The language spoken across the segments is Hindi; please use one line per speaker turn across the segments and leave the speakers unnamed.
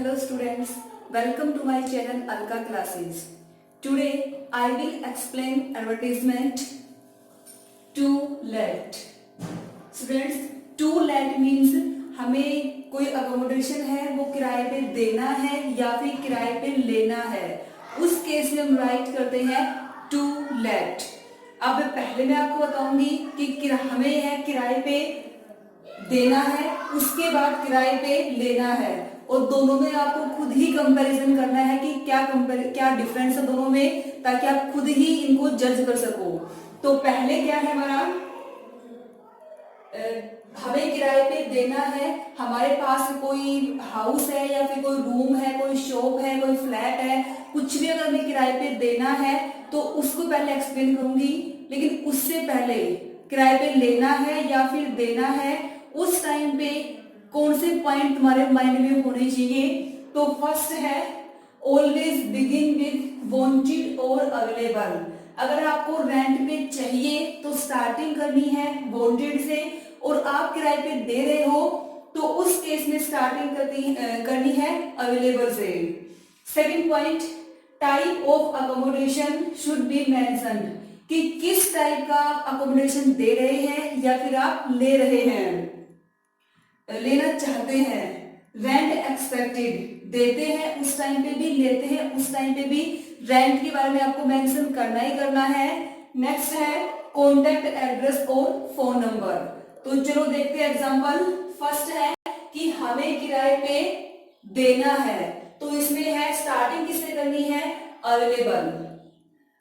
Hello students, welcome to my channel Alka Classes. Today I will explain advertisement to let. Students, to let means हमें कोई अकोमोडेशन है वो किराए पे देना है या फिर किराए पे लेना है, उस केस में हम राइट करते हैं टू लेट। अब पहले मैं आपको बताऊंगी कि हमें है किराए पे देना है, उसके बाद किराए पे लेना है, और दोनों में आपको खुद ही कंपैरिजन करना है कि क्या डिफरेंस है दोनों में, ताकि आप खुद ही इनको जज कर सको। तो पहले क्या है हमारा, हमें किराए पे देना है, हमारे पास कोई हाउस है या फिर कोई रूम है, कोई शॉप है, कोई फ्लैट है, कुछ भी अगर हमें किराए पे देना है तो उसको पहले एक्सप्लेन करूंगी। लेकिन उससे पहले किराए पे लेना है या फिर देना है, उस टाइम पे कौन से पॉइंट तुम्हारे माइंड में होने चाहिए। तो फर्स्ट है ऑलवेज बिगिन विद वांटेड और अवेलेबल। अगर आपको रेंट पे चाहिए तो स्टार्टिंग करनी है वांटेड से, और आप किराए पे दे रहे हो तो उस केस में स्टार्टिंग करनी है अवेलेबल से। Second point, type of accommodation should be mentioned, कि किस टाइप का अकोमोडेशन दे रहे हैं या फिर आप ले रहे हैं, लेना चाहते हैं। रेंट एक्सपेक्टेड, देते हैं उस टाइम पे भी, लेते हैं उस टाइम पे भी, रेंट के बारे में आपको मेंशन करना ही करना है। नेक्स्ट है कॉन्टेक्ट एड्रेस और फोन नंबर। तो चलो देखते हैं एग्जांपल। फर्स्ट है कि हमें किराए पे देना है, तो इसमें है स्टार्टिंग किससे करनी है, अवेलेबल।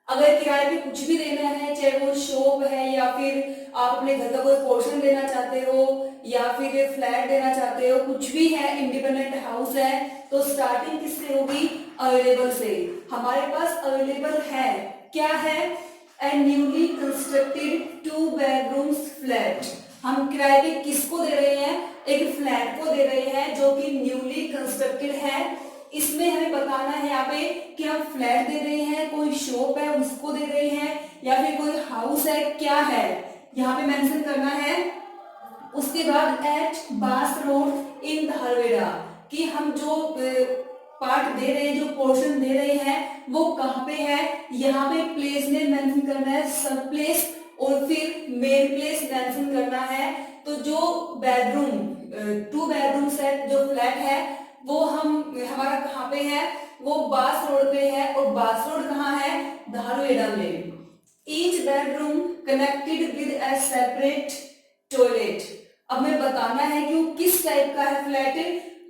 अगर किराए पे कुछ भी देना है, चाहे वो शॉप है या फिर आप अपने घर का कोई पोर्शन देना चाहते हो या फिर फ्लैट देना चाहते हो, कुछ भी है, इंडिपेंडेंट हाउस है, तो स्टार्टिंग किससे होगी, अवेलेबल से। हमारे पास अवेलेबल है, क्या है, ए न्यूली कंस्ट्रक्टेड 2 बेडरूम्स फ्लैट। हम किराए पे किसको दे रहे हैं, एक फ्लैट को दे रहे हैं जो कि न्यूली कंस्ट्रक्टेड है। इसमें हमें बताना है यहाँ पे कि हम फ्लैट दे रहे हैं, कोई शॉप है उसको दे रहे हैं, या फिर कोई हाउस है, क्या है, यहाँ पे मेंशन करना है। उसके बाद एट बास रोड इन धारवेड़ा, कि हम जो पार्ट दे रहे हैं, जो पोर्शन दे रहे हैं, वो कहाँ पे है, यहाँ पे प्लेस में मेंशन करना है, सब प्लेस, और फिर मेन प्लेस मेंशन करना है। तो जो बेडरूम 2 बेडरूम सेट जो फ्लैट है वो हमारा कहाँ पे है, वो बास रोड पे है, और बास रोड कहाँ है, धारवेड़ा में। Each bedroom connected with A separate toilet. अब मैं बताना है कि वो किस टाइप का है फ्लैट,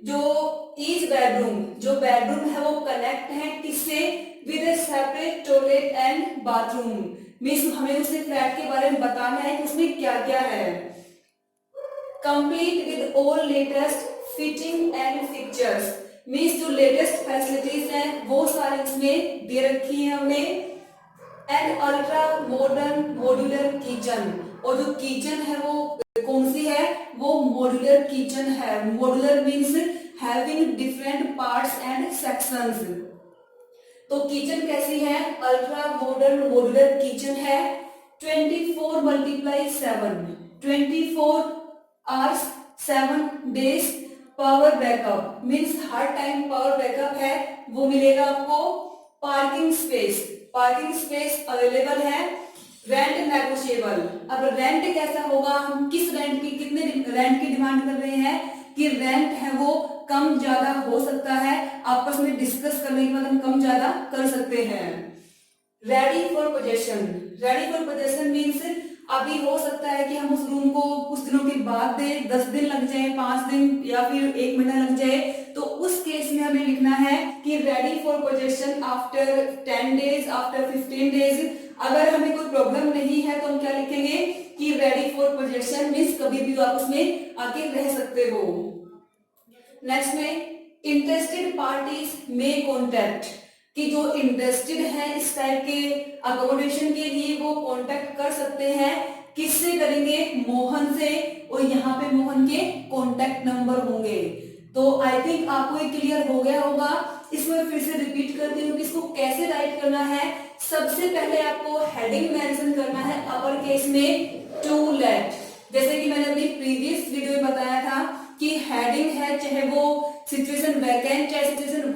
जो ईच बेडरूम, जो बेडरूम है वो कनेक्ट है किससे, with A separate toilet and bathroom. Means हमें उसे फ्लैट के बारे में बताना है कि उसमें क्या क्या है। Complete with all latest fitting and fixtures, means जो लेटेस्ट फैसिलिटीज हैं वो सारे इसमें दे रखी है हमने। And ultra modern modular kitchen, और जो किचन है वो कौन सी है, वो मॉड्यूलर किचन है। Modular means having different parts and sections. तो किचन कैसी है, अल्ट्रा मॉडर्न मॉड्यूलर किचन है। 24x7, 24 hours 7 days power backup, means हर टाइम पावर बैकअप है वो मिलेगा आपको। पार्किंग स्पेस अवेलेबल है। रेंट नेगोशिएबल, अब रेंट कैसा होगा, हम किस रेंट की, कितने रेंट की डिमांड कर रहे हैं, कि रेंट है वो कम ज्यादा हो सकता है, आपस में डिस्कस करने के बाद हम कम ज्यादा कर सकते हैं। रेडी फॉर पोजेशन मीन्स अभी हो सकता है कि हम उस रूम को कुछ दिनों के बाद दें, 10 दिन लग जाए, 5 दिन या फिर 1 महीना लग जाए, तो उस केस में हमें लिखना है कि ready for possession after 10 days, after 15 days. अगर हमें कोई प्रॉब्लम नहीं है तो हम क्या लिखेंगे कि रेडी फॉर पोजेशन मीन्स कभी भी आप उसमें आके रह सकते हो। नेक्स्ट में इंटरेस्टेड पार्टीज में कॉन्टैक्ट, कि जो इंटरेस्टेड है इस टाइप के अकोमोडेशन के लिए वो कांटेक्ट कर सकते हैं। किससे करेंगे, मोहन से, और यहाँ पे मोहन के कांटेक्ट नंबर होंगे। तो आई थिंक आपको ये क्लियर हो गया होगा। इसमें फिर से रिपीट करती हूँ कि इसको कैसे राइट करना है। सबसे पहले आपको हेडिंग मेंशन करना है अपर केस में टू लेट, जैसे कि मैंने अपनी प्रीवियस वीडियो में बताया था कि हेडिंग है, चाहे वो सिचुएशन वैकेंट है, सिचुएशन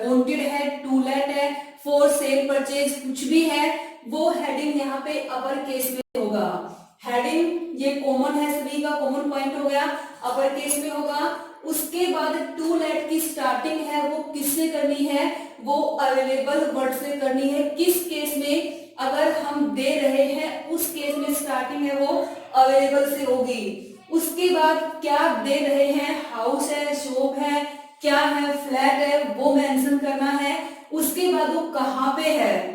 वांटेड है, टू लेट है, फॉर सेल परचेज, कुछ भी है, वो हेडिंग यहाँ पे अपर केस में होगा। हेडिंग ये कॉमन है, सभी का कॉमन पॉइंट हो गया, अपर केस में होगा। उसके बाद टू लेट की स्टार्टिंग है वो किससे करनी है, वो अवेलेबल वर्ड से करनी है। किस केस में, अगर हम दे रहे हैं उस केस में स्टार्टिंग है वो अवेलेबल से होगी। उसके बाद क्या दे रहे हैं, हाउस है, शॉप है, क्या है, फ्लैट है, वो मेंशन करना है। उसके बाद वो कहाँ पे है,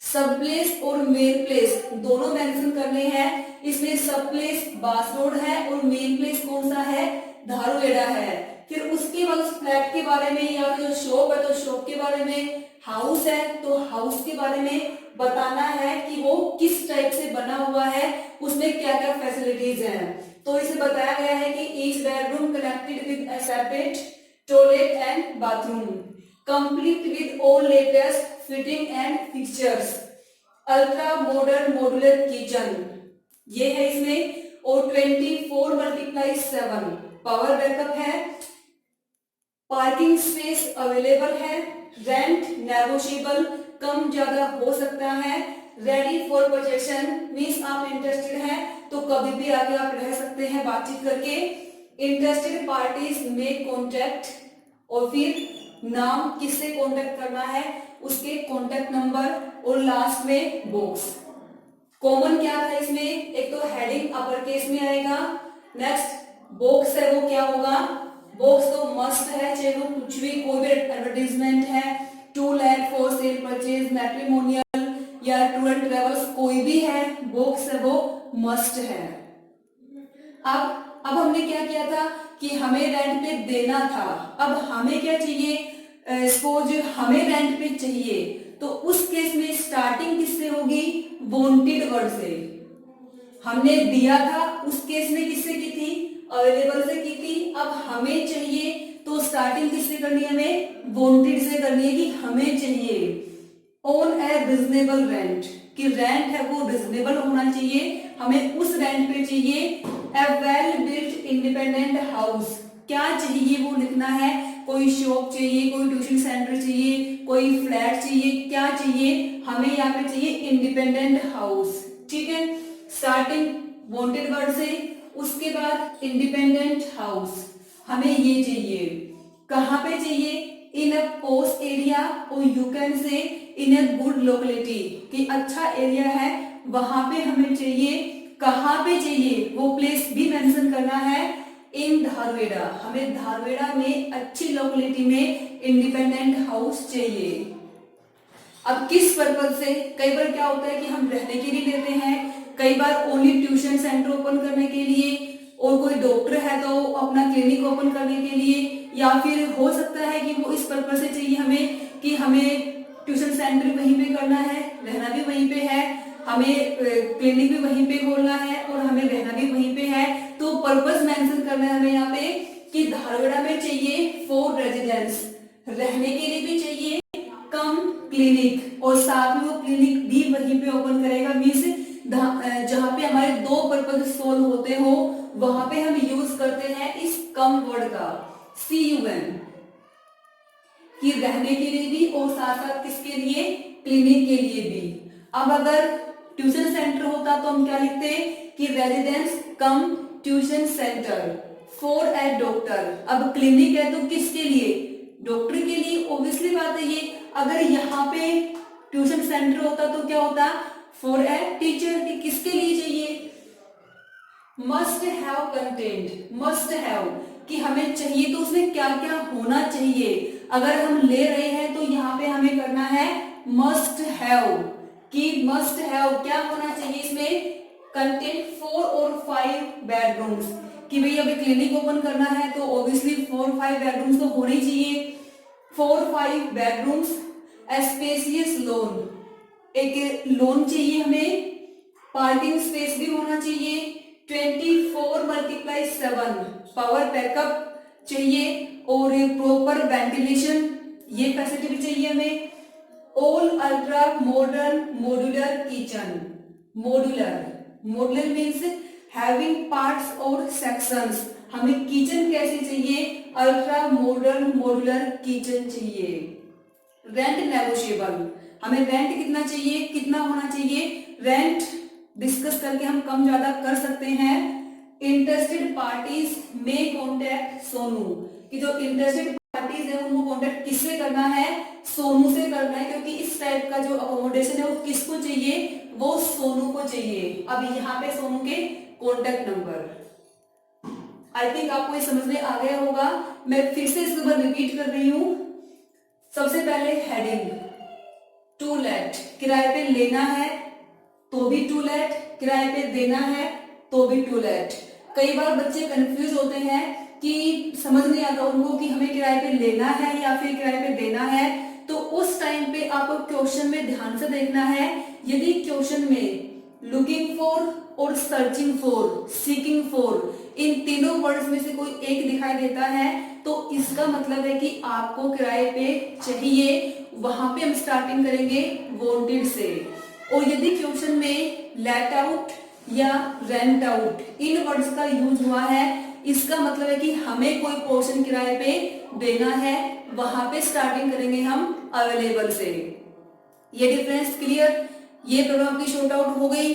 सब प्लेस और मेन प्लेस दोनों मेंशन करने हैं। इसमें सब प्लेस बास रोड है और मेन प्लेस कौन सा है, धारूहेड़ा है। फिर उसके बाद उस फ्लैट के बारे में, या फिर जो शॉप है तो शॉप के बारे में, हाउस है तो हाउस के बारे में बताना है कि वो किस टाइप से बना हुआ है, उसमें क्या क्या फैसिलिटीज हैं। तो इसे बताया गया है कि each bedroom connected with a separate toilet and bathroom, complete with all latest fitting and fixtures, ultra modern modular kitchen, ये है इसमें। और 24x7 पावर बैकअप है, पार्किंग स्पेस अवेलेबल है, रेंट नेगोशिएबल, कम ज्यादा हो सकता है, रेडी फॉर पोजेशन मीन्स आप इंटरेस्टेड हैं तो कभी भी आके आप रह सकते हैं बातचीत करके। इंटरेस्टेड पार्टीज में कॉन्टेक्ट, और फिर नाम किससे कॉन्टेक्ट करना है, उसके कॉन्टेक्ट नंबर, और लास्ट में बॉक्स। कॉमन क्या था इसमें, एक तो हेडिंग अपर केस में आएगा, नेक्स्ट बॉक्स है वो क्या होगा, बॉक्स तो मस्ट है, चाहे वो कुछ भी, कोई भी एडवर्टीजमेंट है, to let, for sale purchase, matrimonial या टूर एंड ट्रेवल्स, कोई भी है, बॉक्स है वो मस्ट है। अब हमने क्या किया था कि हमें रेंट पे देना था, अब हमें क्या चाहिए, सपोज हमें रेंट पे चाहिए, तो उस केस में स्टार्टिंग किससे होगी, वांटेड वर्ड से। हमने दिया था उस केस में किससे की थी, अवेलेबल से की थी। अब हमें चाहिए तो स्टार्टिंग किससे करनी है, हमें वांटेड से करनी है कि हमें चाहिए। ऑन ए रिजनेबल रेंट, कि रेंट है वो रिजनेबल होना चाहिए, हमें उस रेंट पे चाहिए। ए वेल बिल्ट इंडिपेंडेंट हाउस, क्या चाहिए वो लिखना है, कोई शॉप चाहिए, कोई ट्यूशन सेंटर चाहिए, कोई फ्लैट चाहिए, क्या चाहिए, हमें यहाँ पे चाहिए इंडिपेंडेंट हाउस, ठीक है। स्टार्टिंग वांटेड वर्ड से, उसके बाद इंडिपेंडेंट हाउस, हमें ये चाहिए। कहाँ पे चाहिए, इन अ पोस्ट एरिया, और you can say in a good locality, कि अच्छा एरिया है वहां पे हमें चाहिए। कहाँ पे चाहिए, वो प्लेस भी मेंशन करना है, इन धारूहेड़ा, हमें धारूहेड़ा में अच्छी लोकेलिटी में इंडिपेंडेंट हाउस चाहिए। अब किस पर्पज से, कई बार क्या होता है कि हम रहने के लिए लेते हैं, कई बार ओनली ट्यूशन सेंटर ओपन करने के लिए, और कोई डॉक्टर है तो अपना क्लिनिक ओपन करने के लिए, या फिर हो सकता है कि वो इस पर्पज से चाहिए हमें कि हमें ट्यूशन सेंटर वहीं पे करना है, रहना भी वहीं पे है, हमें क्लिनिक भी वहीं पे खोलना है और हमें रहना भी वहीं पे है। तो पर्पज मेंशन करना है हमें यहाँ पे कि धारूहेड़ा में चाहिए फॉर रेजिडेंस, रहने के लिए भी चाहिए, कम क्लिनिक, और साथ में वो क्लिनिक भी वहीं पे ओपन करेगा। मीन्स जहाँ पे हमारे दो पर्पज सोल्व होते हो वहां पे हम यूज करते हैं इस कम वर्ड का, CUM, कि रहने के लिए भी और साथ साथ किसके लिए, क्लिनिक के लिए भी। अब अगर ट्यूशन सेंटर होता तो हम क्या लिखते कि residence come tuition centre for a doctor. अब क्लिनिक है तो किसके लिए, डॉक्टर के लिए, ऑब्वियसली बात है ये। अगर यहाँ पे ट्यूशन सेंटर होता तो क्या होता, फॉर ए टीचर, कि किसके लिए चाहिए। Must have content, must have कि हमें चाहिए तो उसमें क्या क्या होना चाहिए। अगर हम ले रहे हैं तो यहाँ पे हमें करना है मस्ट हैव, कि मस्ट हैव क्या होना चाहिए इसमें, कंटेंट 4 और 5 बेडरूम्स, कि भाई अभी क्लिनिक ओपन करना है तो ऑब्वियसली 4-5 बेडरूम्स तो होने चाहिए। 4-5 बेडरूम्स, स्पेसियस लॉन, एक लॉन चाहिए हमें, पार्किंग स्पेस भी होना चाहिए, 24x7 पावर बैकअप चाहिए, और प्रॉपर वेंटिलेशन, ये फैसिलिटी भी चाहिए हमें। All ultra modern modular kitchen, modular, modular means having parts और सेक्शंस, हमें किचन कैसी चाहिए, अल्ट्रा मॉडर्न मॉड्यूलर किचन चाहिए। रेंट नेगोशिएबल, हमें रेंट कितना चाहिए, कितना होना चाहिए, रेंट डिस्कस करके हम कम ज्यादा कर सकते हैं। इंटरेस्टेड पार्टीज में कॉन्टेक्ट सोनू, कि जो इंटरेस्टेड पार्टीज है उनको कॉन्टेक्ट किससे करना है, सोनू से करना है, क्योंकि इस टाइप का जो अकोमोडेशन है वो किसको चाहिए, वो सोनू को चाहिए। अब यहाँ पे सोनू के कॉन्टेक्ट नंबर, आई थिंक आपको ये समझ में आ गया होगा। मैं फिर से इसके ऊपर रिपीट कर रही हूँ। सबसे पहले हेडिंग, टू लेट, किराए पे लेना है तो भी टू लेट, किराए पे देना है तो भी टू लेट। कई बार बच्चे कंफ्यूज होते हैं कि समझ नहीं आता उनको कि हमें किराए पे लेना है या फिर किराए पे देना है। तो उस टाइम पे आपको क्वेश्चन में ध्यान से देखना है। यदि क्वेश्चन में लुकिंग फॉर और सर्चिंग फॉर, सीकिंग फॉर, इन तीनों वर्ड्स में से कोई एक दिखाई देता है तो इसका मतलब है कि आपको किराए पे चाहिए। वहां पे हम स्टार्टिंग करेंगे वांटेड से। और यदि क्वेश्चन में लेट आउट या रेंट आउट इन वर्ड्स का यूज हुआ है, इसका मतलब है कि हमें कोई पोर्शन किराए पे देना है। वहां पे स्टार्टिंग करेंगे हम अवेलेबल से। ये डिफरेंस क्लियर, ये प्रॉब्लम आपकी शॉर्ट आउट हो गई।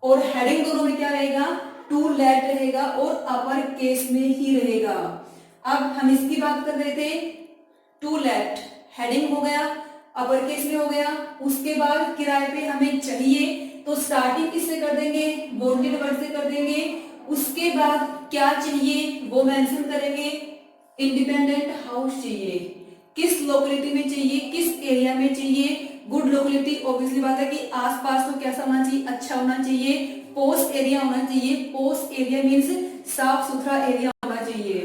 और हेडिंग दोनों में क्या रहेगा, टू लेट रहेगा और अपर केस में ही रहेगा। अब हम इसकी बात कर रहे थे, टू लेट हेडिंग हो गया, अपर केस में हो गया। उसके बाद किराए पे हमें चाहिए तो स्टार्टिंग किससे कर देंगे, वांटेड वर्ड से कर देंगे। उसके बाद क्या चाहिए वो मेंशन करेंगे। इंडिपेंडेंट हाउस चाहिए, किस लोकेलिटी में चाहिए, किस एरिया में चाहिए। गुड लोकेलिटी, ऑब्वियसली बात है कि आसपास तो कैसा होना चाहिए, अच्छा होना चाहिए। पोस्ट एरिया होना चाहिए, पोस्ट एरिया मीन्स साफ सुथरा एरिया होना चाहिए।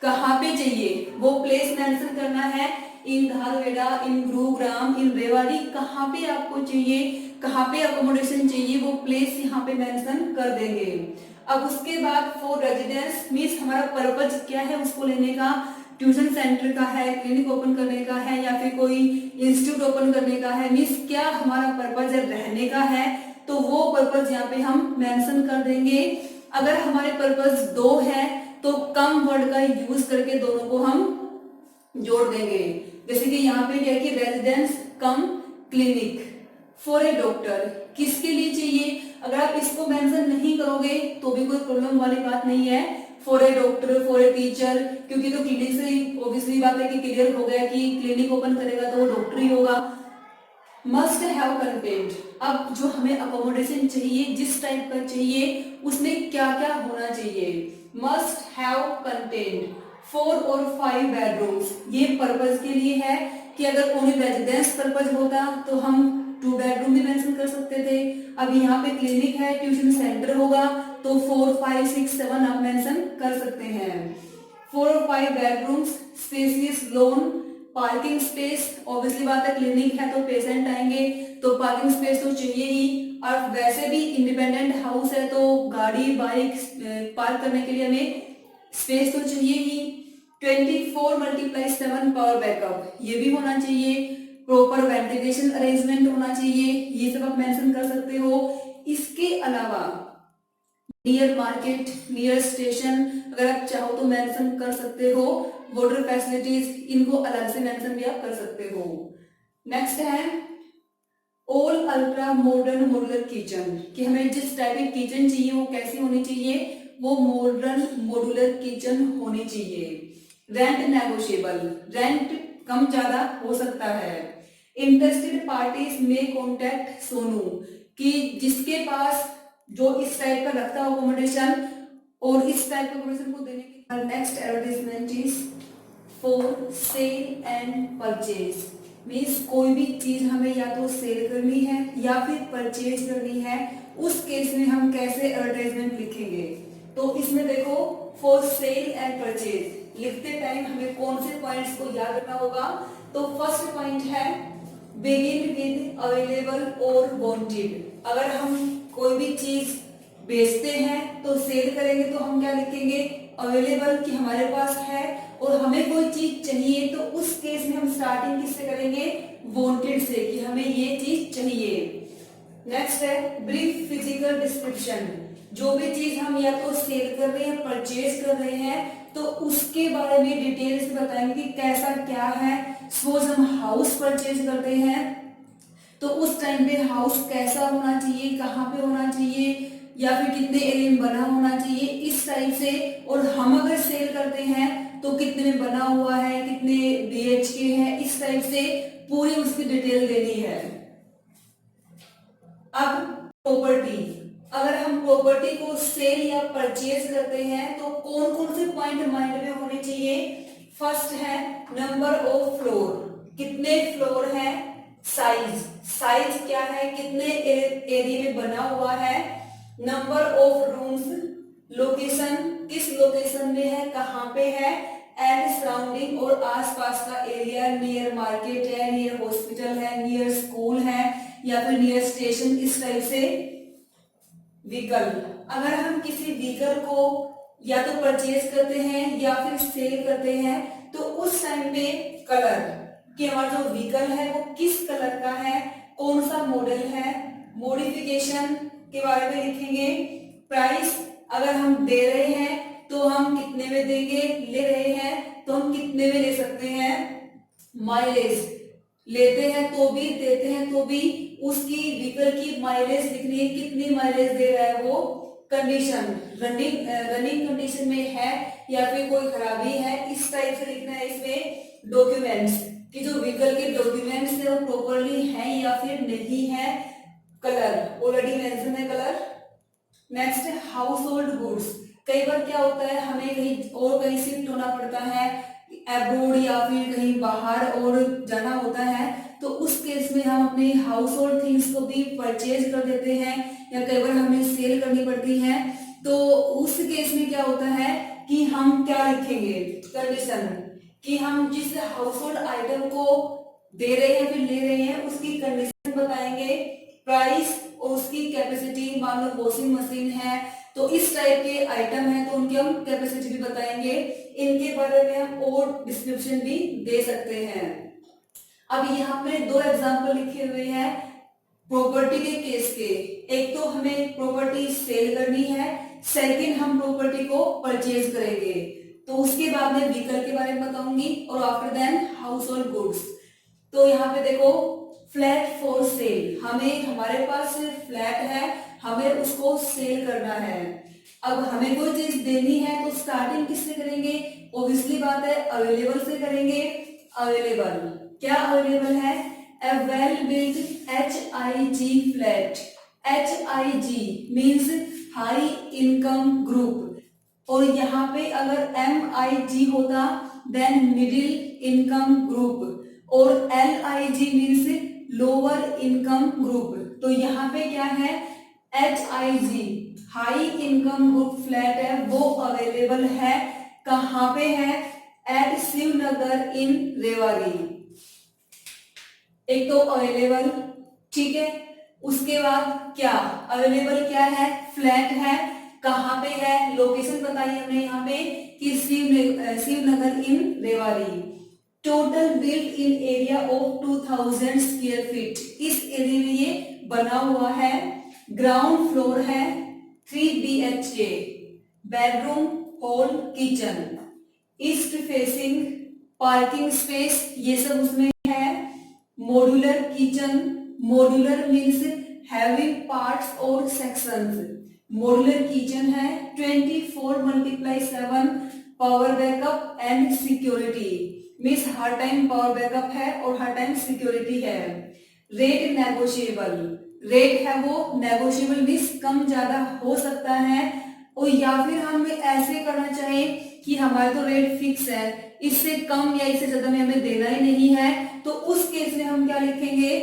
कहाँ पे चाहिए वो प्लेस मेंशन करना है। इन धारवेड़ा, इन गुरुग्राम, इन रेवाड़ी, कहाँ पे आपको चाहिए, कहाँ पे अकोमोडेशन चाहिए, वो प्लेस यहाँ पे मेंशन कर देंगे। अब उसके बाद फॉर रेजिडेंस मीन्स हमारा पर्पज क्या है उसको लेने का। ट्यूशन सेंटर का है, क्लिनिक ओपन करने का है, या फिर कोई इंस्टीट्यूट ओपन करने का है, मीन्स क्या हमारा पर्पज है, रहने का है, तो वो पर्पज यहाँ पे हम मेंशन कर देंगे। अगर हमारे पर्पज दो है तो कम वर्ड का यूज करके दोनों को हम जोड़ देंगे। जैसे कि यहाँ पे क्या कि residence come clinic for a doctor, किसके लिए चाहिए। अगर आप इसको मेंशन नहीं करोगे तो भी कोई प्रॉब्लम वाली बात नहीं है। For a doctor, for a teacher, क्योंकि तो क्लिनिक से ऑब्वियसली बात है कि क्लियर हो गया कि क्लिनिक ओपन करेगा तो वो डॉक्टर ही होगा। मस्ट हैव कंटेंट, अब जो हमें अकोमोडेशन चाहिए, जिस टाइप का चाहिए, उसमें क्या क्या होना चाहिए। मस्ट हैव कंटेंट 4 और 5 बेडरूम्स, ये पर्पज के लिए है कि अगर ओनली रेजिडेंस पर्पज होता तो हम 2 बेडरूम भी मेंशन कर सकते थे। अब यहाँ पे क्लिनिक है, ट्यूशन सेंटर होगा तो 4, 5, 6, 7 आप मेंशन कर सकते हैं। 4 और 5 bedrooms, spacious lawn, parking space, obviously बात है क्लिनिक है तो पेशेंट आएंगे तो पार्किंग स्पेस तो चाहिए ही। और वैसे भी इंडिपेंडेंट हाउस है तो गाड़ी बाइक पार्क करने के लिए हमें स्पेस तो चाहिए ही। 24x7 पावर बैकअप, ये भी होना चाहिए। प्रॉपर वेंटिलेशन अरेंजमेंट होना चाहिए, ये सब आप मेंशन कर सकते हो। इसके अलावा नियर मार्केट, नियर स्टेशन, अगर आप चाहो तो मेंशन कर सकते हो। वाटर फैसिलिटीज, इनको अलग से मेंशन भी आप कर सकते हो। नेक्स्ट है all ultra modern modular kitchen, कि हमें जिस टाइप की किचन चाहिए वो कैसी होनी चाहिए, वो मॉडर्न मॉड्यूलर किचन होनी चाहिए। रेंट नेगोशिएबल, रेंट कम ज्यादा हो सकता है। इंटरेस्टेड पार्टीज में कॉन्टेक्ट सोनू, कि जिसके पास जो इस टाइप का रखता है अकोमोडेशन और इस टाइप का अकोमोडेशन को देने की। Next advertisement is for sale and purchase, means कोई भी चीज हमें या तो सेल करनी है या फिर परचेज करनी है, उस केस में हम कैसे एडवर्टाइजमेंट लिखेंगे। तो इसमें देखो फॉर सेल एंड परचेज लिखते टाइम हमें कौन से पॉइंट्स को याद रखना होगा। तो फर्स्ट पॉइंट है बिगिन विद अवेलेबल और वांटेड। अगर हम कोई भी चीज बेचते हैं तो सेल करेंगे तो हम क्या लिखेंगे, अवेलेबल, कि हमारे पास है, और हमें कोई चीज चाहिए तो उस केस में हम स्टार्टिंग किससे करेंगे, वांटेड से, कि हमें ये चीज चाहिए। नेक्स्ट है ब्रीफ फिजिकल डिस्क्रिप्शन। जो भी चीज हम या तो सेल कर रहे हैं, परचेज कर रहे हैं, तो उसके बारे में डिटेल से बताएंगे कि कैसा क्या है। सपोज हम हाउस परचेज करते हैं तो उस टाइम पे हाउस कैसा होना चाहिए, कहाँ पे होना चाहिए, या फिर कितने एरिया में बना होना चाहिए, इस टाइप से। और हम अगर सेल करते हैं तो कितने में बना हुआ है, कितने BHK है, इस टाइप से पूरी उसकी डिटेल देनी है। अब प्रॉपर्टी, अगर हम प्रॉपर्टी को सेल या परचेज करते हैं तो कौन कौन से पॉइंट माइंड में होने चाहिए। फर्स्ट है नंबर ऑफ फ्लोर, कितने फ्लोर है। साइज, साइज क्या है, कितने एरिया में बना हुआ है। नंबर ऑफ रूम्स, लोकेशन, किस लोकेशन में है, कहाँ पे है। एंड सराउंडिंग, और आसपास का एरिया, नियर मार्केट है, नियर हॉस्पिटल है, नियर स्कूल है, या फिर नियर स्टेशन, इस टाइप से। व्हीकल, अगर हम किसी व्हीकल को या तो परचेज करते हैं या फिर सेल करते हैं तो उस टाइम पे कलर, कि हमारा जो व्हीकल है वो किस कलर का है, कौन सा मॉडल है। मॉडिफिकेशन के बारे में लिखेंगे। प्राइस, अगर हम दे रहे हैं तो हम कितने में देंगे, ले रहे हैं तो हम कितने में ले सकते हैं। माइलेज, लेते हैं तो भी, देते हैं तो भी, उसकी व्हीकल की माइलेज लिखनी है, कितनी माइलेज दे रहा है वो। कंडीशन, रनिंग कंडीशन में है या फिर कोई खराबी है, इस टाइप से लिखना है इसमें। डॉक्यूमेंट्स, कि जो व्हीकल के डॉक्यूमेंट्स है वो प्रॉपरली है या फिर नहीं है। कलर, ऑलरेडी मेंशन है कलर। नेक्स्ट है हाउस होल्ड गुड्स। कई बार क्या होता है, हमें कहीं और कहीं शिफ्ट होना पड़ता है, अब्रोड या फिर कहीं बाहर और जाना होता है, तो उस केस में हम अपने हाउस होल्ड थिंग्स को भी परचेज कर देते हैं, या कई बार हमें सेल करनी पड़ती है। तो उस केस में क्या होता है कि हम क्या लिखेंगे, कंडीशन, कि हम जिस हाउस होल्ड आइटम को दे रहे हैं फिर ले रहे हैं उसकी कंडीशन बताएंगे। प्राइस और उसकी कैपेसिटी, मान लो वॉशिंग मशीन है तो इस टाइप के आइटम है तो उनकी हम कैपेसिटी भी बताएंगे। इनके बारे में हम और डिस्क्रिप्शन भी दे सकते हैं। अब यहाँ पे दो एग्जांपल लिखे हुए हैं प्रॉपर्टी के केस के। एक तो हमें प्रॉपर्टी सेल करनी है, सेकंड हम प्रॉपर्टी को परचेज करेंगे। तो उसके बाद मैं व्हीकल के बारे में बताऊंगी और after then household goods. तो यहाँ पे देखो, फ्लैट फॉर सेल, हमें हमारे पास फ्लैट है, हमें उसको सेल करना है। अब हमें कोई चीज देनी है तो स्टार्टिंग किससे करेंगे, ऑब्वियसली बात है अवेलेबल से करेंगे। अवेलेबल, क्या अवेलेबल है, a well built HIG flat। HIG means high income group, और यहाँ पे अगर MIG होता देन मिडिल इनकम ग्रुप, और LIG means lower income group. तो यहाँ पे क्या है, HIG high income group flat है वो अवेलेबल है, कहाँ पे है, एट शिवनगर इन रेवाड़ी। एक तो अवेलेबल, ठीक है। उसके बाद क्या, अवेलेबल क्या है, फ्लैट है, कहाँ पे है, लोकेशन बताई हमने यहाँ पे कि Shivnagar in Rewari. Total built in area of 2000 square feet, इस एरिया में ये बना हुआ है। ग्राउंड फ्लोर है, 3 BHK, bedroom, hall, kitchen, east facing, parking space, ये सब उसमें है। Modular kitchen, modular means having parts और सेक्शंस। मॉड्यूलर किचन है, 24x7 power backup and security, means हर टाइम पावर बैकअप है और हर टाइम सिक्योरिटी है। रेट नेगोशिएबल, रेट है वो नेगोशिएबल मीन्स कम ज्यादा हो सकता है, और या फिर हम ऐसे करना चाहें कि हमारा तो रेट फिक्स है, इससे कम या इससे ज्यादा में हमें देना ही नहीं है, तो उस केस में हम क्या लिखेंगे,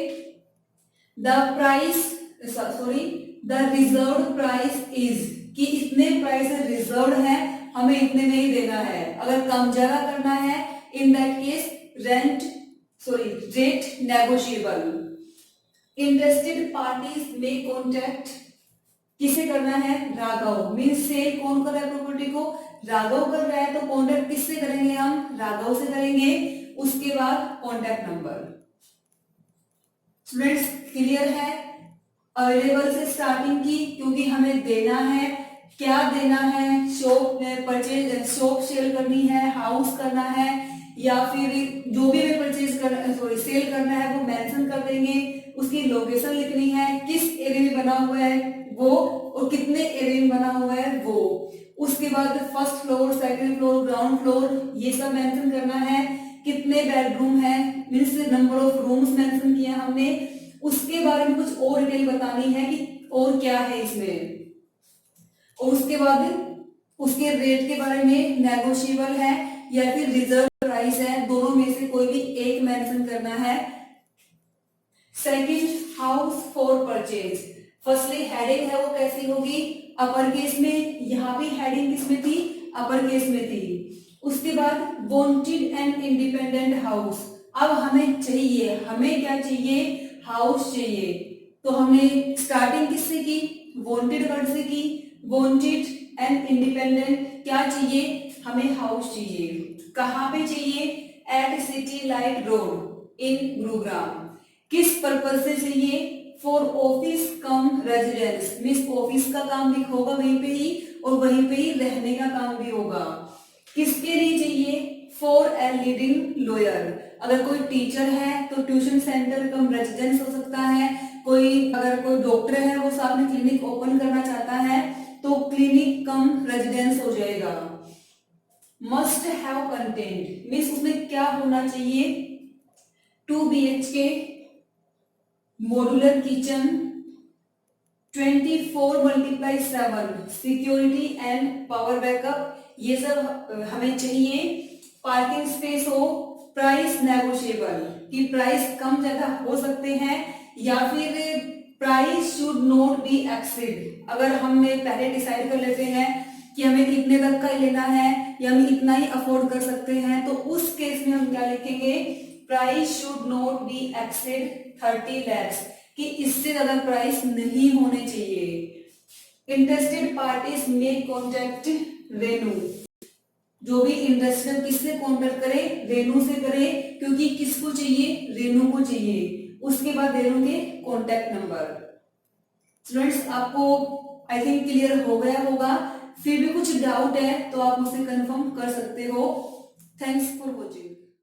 the price, sorry the reserve price is, कि इतने प्राइस रिजर्व है, हमें इतने में ही देना है। अगर कम ज्यादा करना है in that case rate negotiable. Interested parties में कॉन्टेक्ट, किसे करना है, राघव, मीन्स सेल कौन कर रहा है प्रॉपर्टी को, राघव कर रहा है, तो कॉन्टेक्ट किससे करेंगे हम, राघव से करेंगे। उसके बाद कॉन्टेक्ट नंबर। स्टूडेंट्स क्लियर है। अवेलेबल से स्टार्टिंग की, क्योंकि हमें देना है, क्या देना है, शॉप परचेज, शॉप सेल करनी है, हाउस करना है, या फिर जो भी हमें परचेज कर सॉरी सेल करना है वो मेंशन कर देंगे, उसकी लोकेशन लिखनी है, किस एरिया में बना हुआ है वो, और कितने एरिया में बना हुआ है वो। उसके बाद first floor, second floor, ground floor, ये सब मेंशन करना है। कितने बेडरूम है, means number of rooms mention किया हमने। उसके बारे में कुछ और डिटेल बतानी है कि और क्या है इसमें, और उसके बाद उसके रेट के बारे में नेगोशिएबल है या फिर रिजर्व प्राइस है, दोनों में से कोई भी एक मेंशन करना है। Second, house for purchase. Firstly heading है वो कैसी होगी, अपर केस में, यहाँ भी हेडिंग किसमें थी, अपर केस में थी। उसके बाद वांटेड एंड इंडिपेंडेंट हाउस। अब हमें चाहिए, हमें क्या चाहिए, हाउस चाहिए। तो हमने स्टार्टिंग किससे की, वांटेड वर्ड से की। वांटेड एंड इंडिपेंडेंट क्या चाहिए, हमें हाउस चाहिए। कहाँ पे चाहिए, एट सिटी लाइट रोड इन गुरुग्राम। किस पर्पज से चाहिए, for office come residence, means office का काम भी होगा वहीं पे ही, और वहीं पे ही रहने का काम भी होगा। किसके लिए चाहिए, फॉर ए लीडिंग लॉयर। अगर कोई टीचर है तो ट्यूशन सेंटर कम रेजिडेंस हो सकता है। अगर कोई डॉक्टर है वो साथ में क्लिनिक ओपन करना चाहता है तो क्लिनिक कम रेजिडेंस हो जाएगा। मस्ट हैव कंटेंट, मीन्स उसमें क्या होना चाहिए, 2 BHK, modular kitchen, 24x7 security and power backup, ये सब हमें चाहिए। पार्किंग स्पेस हो, प्राइस नेगोशिएबल, कि प्राइस कम ज्यादा हो सकते हैं, या फिर price should not be exceed. अगर हमने पहले डिसाइड कर लेते हैं कि हमें कितने तक का लेना है या हम इतना ही अफोर्ड कर सकते हैं, तो उस केस में हम क्या लिखेंगे, price should not be exceed 30 lakhs, कि इससे ज्यादा प्राइस नहीं होने चाहिए। इंटरेस्टेड पार्टीज में कॉन्टेक्ट रेनू। जो भी इंटरेस्टेड, किससे कॉन्टेक्ट करे, रेनू से करे, क्योंकि किसको चाहिए, रेनू को चाहिए। उसके बाद रेनू के कॉन्टेक्ट नंबर। स्टूडेंट्स, आपको आई थिंक क्लियर हो गया होगा। फिर भी कुछ डाउट है तो आप मुझसे कंफर्म कर सकते हो। Thanks for watching.